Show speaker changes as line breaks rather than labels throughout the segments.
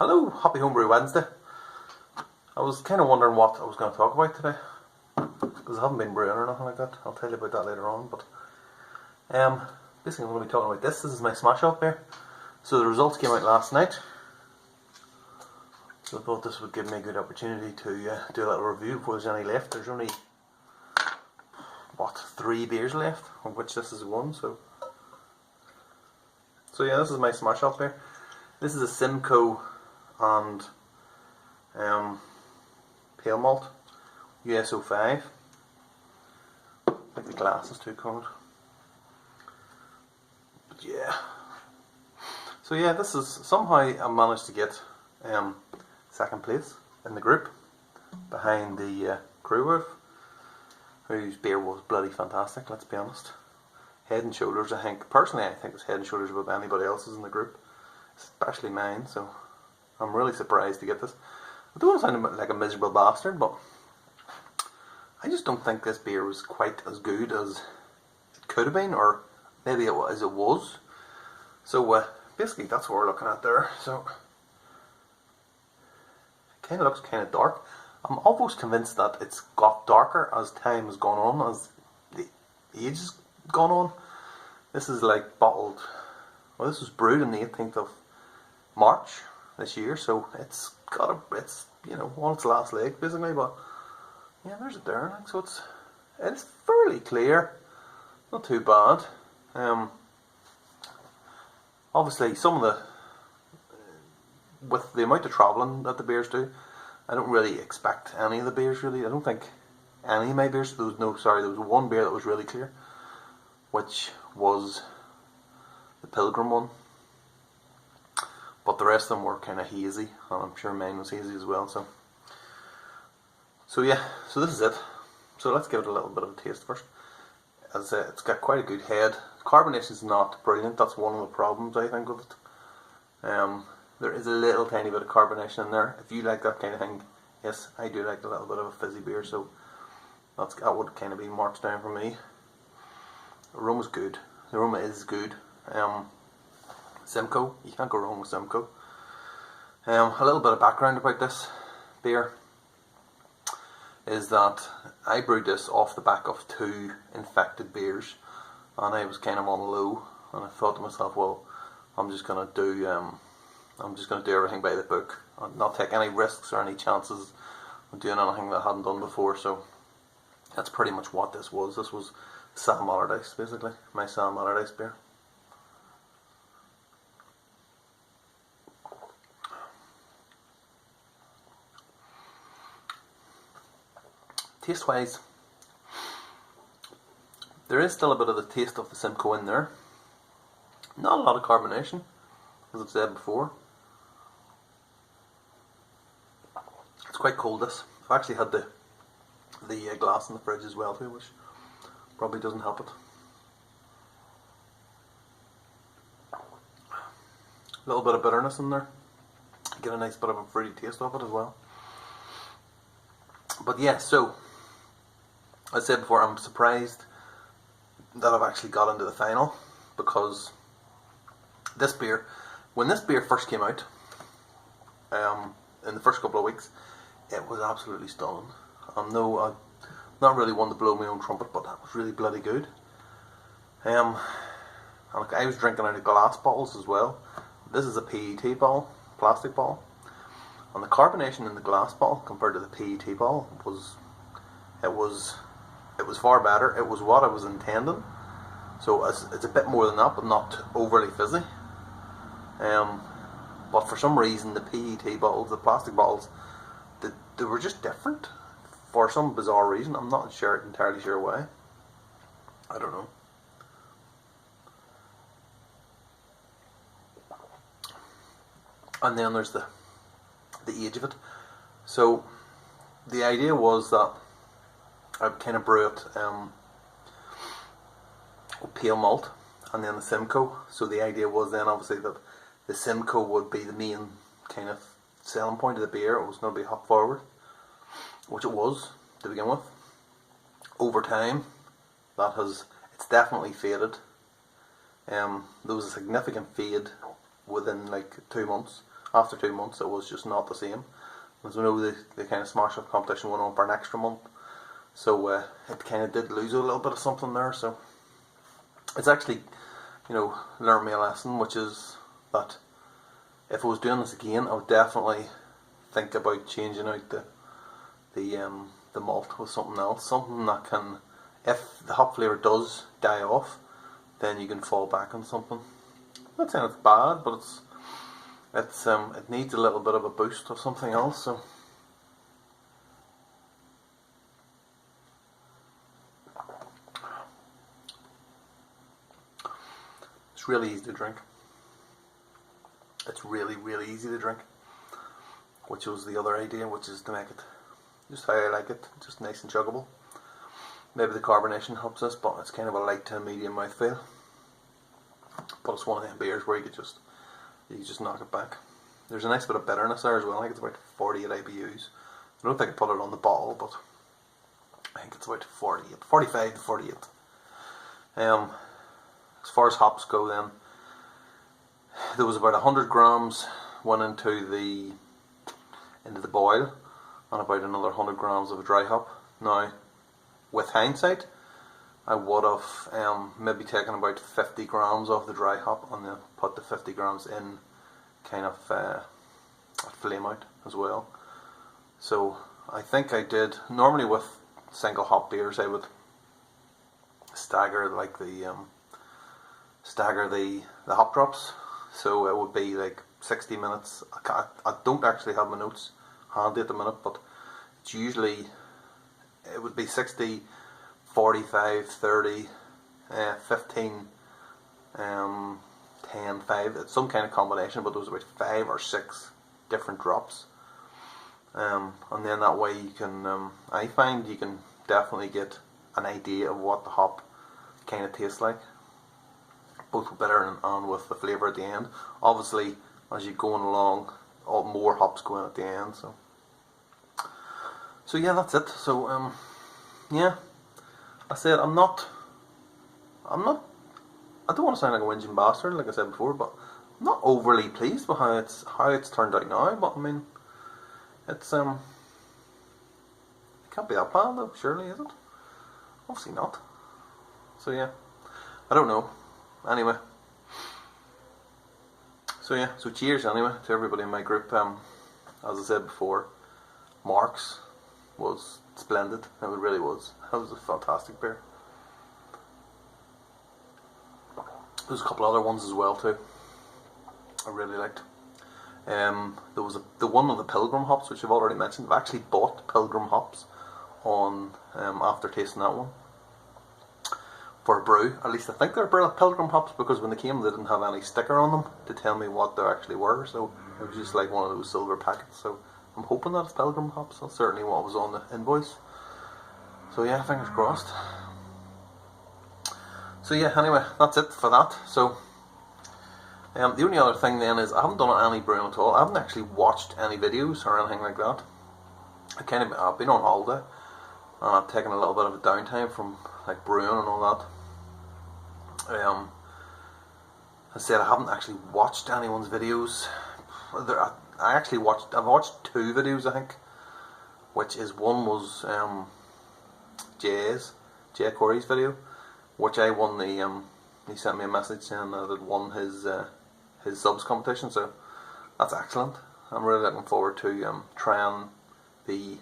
Hello, happy Homebrew Wednesday. I was kind of wondering what I was going to talk about today, because I haven't been brewing or nothing like that. I'll tell you about that later on, but basically I'm going to be talking about this. This is my Smashoff beer. So the results came out last night, so I thought this would give me a good opportunity to do a little review before there's any left. There's only, 3 beers left, of which this is one, so yeah, this is my Smashoff beer. This is a Simcoe and pale malt, USO5. I think the glass is too cold. But yeah. So yeah, this is, somehow I managed to get second place in the group, behind the Brewtube, whose beer was bloody fantastic, let's be honest. Head and shoulders, I think, personally I think it's head and shoulders above anybody else's in the group, especially mine, so I'm really surprised to get this. I don't want to sound like a miserable bastard, but I just don't think this beer was quite as good as it could have been, or maybe as it was. So basically that's what we're looking at there. So it kind of looks kind of dark. I'm almost convinced that it's got darker as time has gone on, as the age has gone on. This is like bottled, well, this was brewed on the 18th of March this year, so it's on its last leg basically. But yeah, there's it there. So it's fairly clear, not too bad. Obviously, some of with the amount of travelling that the beers do, I don't really expect any of the beers really. I don't think any of my beers. There was one beer that was really clear, which was the Pilgrim one. But the rest of them were kind of hazy, and I'm sure mine was hazy as well. So yeah, so this is it. So let's give it a little bit of a taste first. As it's got quite a good head. Carbonation is not brilliant. That's one of the problems I think with it. There is a little tiny bit of carbonation in there. If you like that kind of thing, yes, I do like a little bit of a fizzy beer. So that would kind of be marks down for me. The aroma's good. The aroma is good. Simcoe, you can't go wrong with Simcoe. A little bit of background about this beer is that I brewed this off the back of 2 infected beers, and I was kind of on low, and I thought to myself, well, I'm just gonna do everything by the book and not take any risks or any chances of doing anything that I hadn't done before. So that's pretty much what this was. This was Sam Allardyce, basically, my Sam Allardyce beer. Taste wise, there is still a bit of the taste of the Simcoe in there. Not a lot of carbonation, as I've said before. It's quite cold, this. I've actually had the glass in the fridge as well too, which probably doesn't help it. A little bit of bitterness in there. Get a nice bit of a fruity taste of it as well. But yeah, so as I said before, I'm surprised that I've actually got into the final, because this beer, when this beer first came out, in the first couple of weeks, it was absolutely stunning. I'm not really one to blow my own trumpet, but that was really bloody good. And I was drinking out of glass bottles as well. This is a PET bottle, plastic bottle, and the carbonation in the glass bottle compared to the PET bottle was far better. It was what I was intending. So it's a bit more than that, but not overly fizzy. But for some reason, the PET bottles, the plastic bottles, they were just different for some bizarre reason. I'm not entirely sure why. I don't know. And then there's the age of it. So the idea was that I'd kind of brew it with pale malt and then the Simcoe. So the idea was then obviously that the Simcoe would be the main kind of selling point of the beer. It was going to be hop forward, which it was to begin with. Over time, it's definitely faded. There was a significant fade within like 2 months After 2 months, it was just not the same. As we know, the kind of Smashoff competition went on for an extra month, so it kind of did lose a little bit of something there. So it's actually, learned me a lesson, which is that if I was doing this again, I would definitely think about changing out the malt with something else, something that can, if the hop flavour does die off, then you can fall back on something. I'm not saying it's bad, but it needs a little bit of a boost of something else. So it's really easy to drink. It's really, really easy to drink, which was the other idea, which is to make it just how I like it, just nice and chuggable. Maybe the carbonation helps us, but it's kind of a light to medium mouthfeel. But it's one of them beers where you can just knock it back. There's a nice bit of bitterness there as well. I think it's about 48 IBUs. I don't think I put it on the bottle, but I think it's about 45 to 48. As far as hops go, then there was about 100 grams went into the boil, and about another 100 grams of a dry hop. Now, with hindsight, I would have maybe taken about 50 grams of the dry hop and then put the 50 grams in kind of flame out as well. So I think I did. Normally with single hop beers, I would stagger the hop drops. So it would be like 60 minutes. I don't actually have my notes handy at the minute, but it's usually, it would be 60, 45, 30, 15, 10, 5. It's some kind of combination, but there was about 5 or 6 different drops. And then that way you can, I find you can definitely get an idea of what the hop kind of tastes like, both with bitter and with the flavour at the end. Obviously, as you're going along, more hops go in at the end. So yeah, that's it. So yeah, I said I don't want to sound like a whinging bastard, like I said before, but I'm not overly pleased with how it's turned out now. But I mean, it's it can't be that bad though, surely, is it? Obviously not. So yeah, I don't know. Anyway, so yeah, so cheers anyway to everybody in my group. As I said before, Mark's was splendid. It really was. That was a fantastic beer. There's a couple other ones as well too. I really liked. There was the one of the Pilgrim hops, which I've already mentioned. I've actually bought Pilgrim hops on after tasting that one for a brew. At least I think they're Pilgrim hops, because when they came they didn't have any sticker on them to tell me what they actually were, so it was just like one of those silver packets. So I'm hoping that it's Pilgrim hops. That's certainly what was on the invoice. So yeah, fingers crossed. So yeah, anyway, that's it for that. So the only other thing then is I haven't done any brewing at all. I haven't actually watched any videos or anything like that. I've been on holiday and I've taken a little bit of a downtime from like brewing and all that. I said I haven't actually watched anyone's videos. I've watched 2 videos, I think, which is one was Jay Corey's video, which I won the he sent me a message saying that I'd won his subs competition, so that's excellent. I'm really looking forward to trying the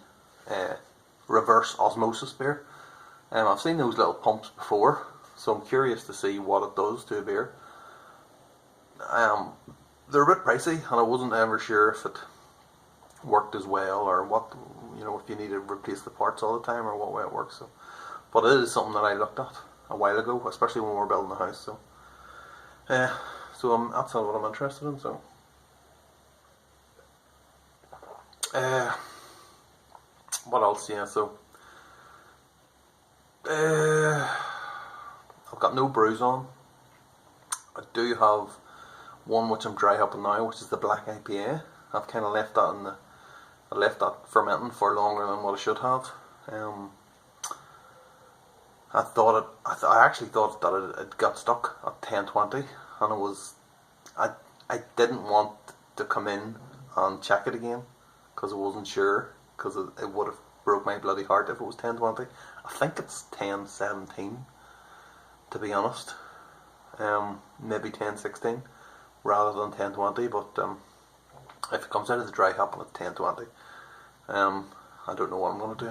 reverse osmosis beer. I've seen those little pumps before, so I'm curious to see what it does to a beer. They're a bit pricey, and I wasn't ever sure if it worked as well, or what, if you need to replace the parts all the time, or what way it works. So, but it is something that I looked at a while ago, especially when we were building the house. So, that's what I'm interested in. So, what else? Yeah, so I've got no brews on. I do have one which I'm dry hopping now, which is the black IPA. I've kind of left that fermenting for longer than what I should have. I actually thought that it got stuck at 10:20, and I didn't want to come in and check it again because I wasn't sure, because it would have broke my bloody heart if it was 1020. I think it's 1017 to be honest. Maybe 1016 rather than 1020, but if it comes out of the dry hop and it's 1020, I don't know what I'm going to do.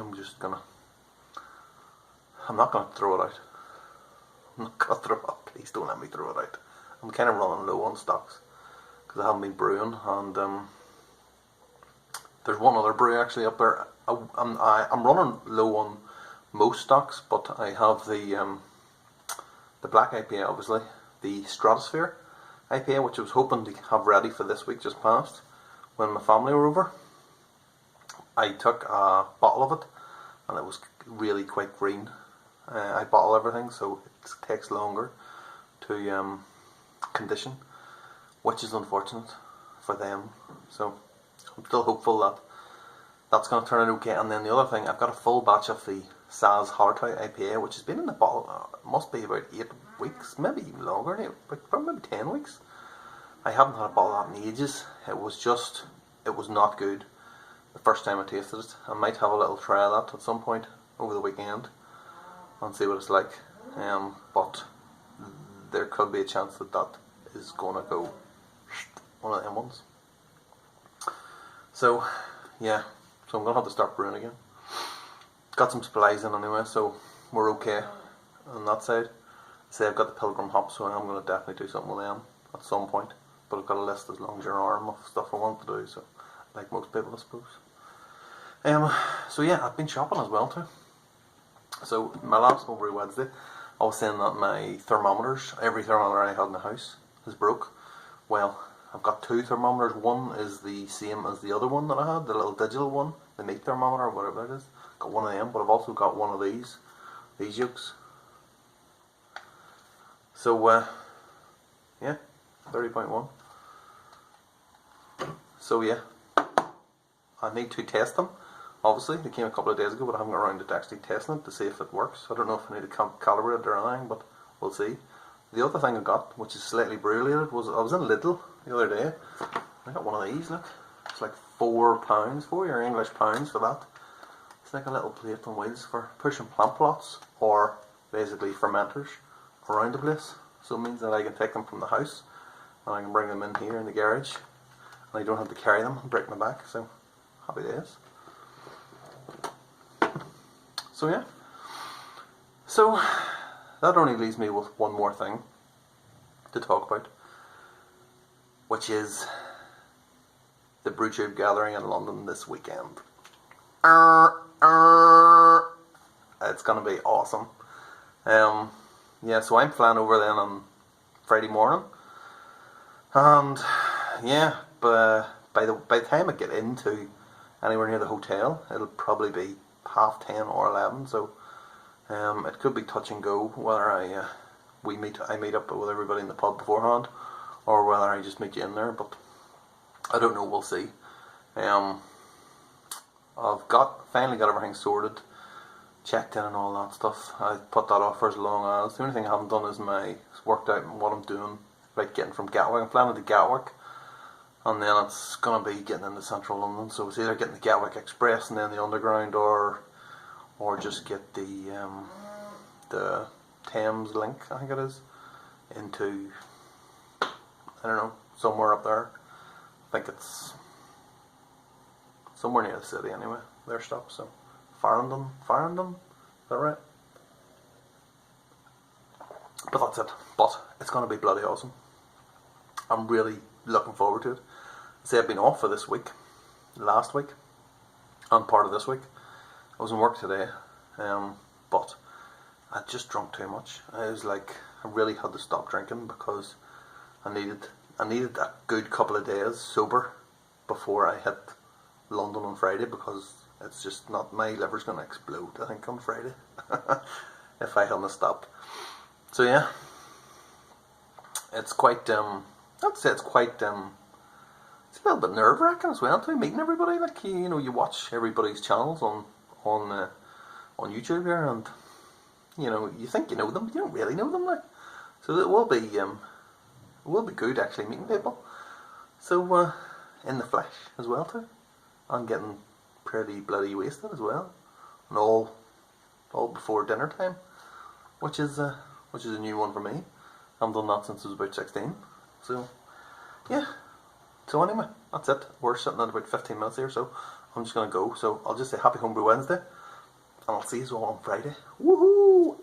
I'm not going to throw it out. I'm not going to throw it out. Please don't let me throw it out. I'm kind of running low on stocks because I haven't been brewing, and there's one other brew actually up there. I'm running low on most stocks, but I have the black IPA, obviously, the Stratosphere IPA, which I was hoping to have ready for this week just past when my family were over. I took a bottle of it and it was really quite green. I bottle everything, so it takes longer to condition, which is unfortunate for them. So I'm still hopeful that that's going to turn out okay. And then the other thing, I've got a full batch of the Saz Hallertau IPA, which has been in the bottle, must be about 8 weeks, maybe even longer, probably maybe 10 weeks. I haven't had a bottle of that in ages. It was not good the first time I tasted it. I might have a little try of that at some point over the weekend and see what it's like. But there could be a chance that is going to go one of them ones. So, yeah. So I'm going to have to start brewing again. Got some supplies in anyway, so we're okay on that side. Say I've got the Pilgrim hops, so I'm going to definitely do something with them at some point. But I've got a list as long as your arm of stuff I want to do, so like most people, I suppose. So yeah, I've been shopping as well too. So my last Homebrew Wednesday, I was saying that my thermometers, every thermometer I had in the house, is broke. Well, I've got 2 thermometers. One is the same as the other one that I had, the little digital one, the meat thermometer or whatever it is. Got one of them, but I've also got one of these yokes. So yeah, 30.1. So yeah, I need to test them. Obviously, they came a couple of days ago, but I haven't got around to actually testing it to see if it works. I don't know if I need to calibrate it or anything, but we'll see. The other thing I got, which is slightly brew-related, was I was in Lidl the other day. I got one of these, look. It's like £4, £4 English pounds for that. It's like a little plate on wheels for pushing plant plots, or basically fermenters, around the place. So it means that I can take them from the house, and I can bring them in here in the garage, and I don't have to carry them and break my back, so happy days. So yeah. So that only leaves me with one more thing to talk about, which is the Brewtube Gathering in London this weekend. It's going to be awesome. Yeah, so I'm flying over then on Friday morning, and yeah, but by the time I get into anywhere near the hotel, it'll probably be 10:30 or 11. So it could be touch and go whether I meet up with everybody in the pub beforehand, or whether I just meet you in there. But I don't know. We'll see. I've finally got everything sorted, checked in and all that stuff. I put that off for as long as. The only thing I haven't done is worked out what I'm doing, like getting from Gatwick. I'm flying to Gatwick, and then it's gonna be getting into central London. So it's either getting the Gatwick Express and then the Underground, or just get the Thames link, I think it is, into, I don't know, somewhere up there. I think it's somewhere near the city anyway, their stop. So Farringdon, is that right? But that's it. But it's going to be bloody awesome. I'm really looking forward to it. See, I've been off for this week, last week, and part of this week. I was in work today, but I just drunk too much. I was like, I really had to stop drinking because I needed a good couple of days sober before I hit London on Friday, because it's just not, my liver's going to explode, I think, on Friday if I hadn't stopped. So yeah, it's quite, I'd say it's quite, it's a little bit nerve-wracking as well too, meeting everybody. Like, you know, you watch everybody's channels on YouTube here, and you know, you think you know them, but you don't really know them, like. So it will be good actually meeting people. So in the flesh as well too, and getting pretty bloody wasted as well, and all before dinner time, which is a new one for me. I haven't done that since I was about 16. So yeah. So anyway, that's it. We're sitting at about 15 minutes here, so I'm just gonna go. So I'll just say Happy Homebrew Wednesday, and I'll see you all on Friday. Woohoo!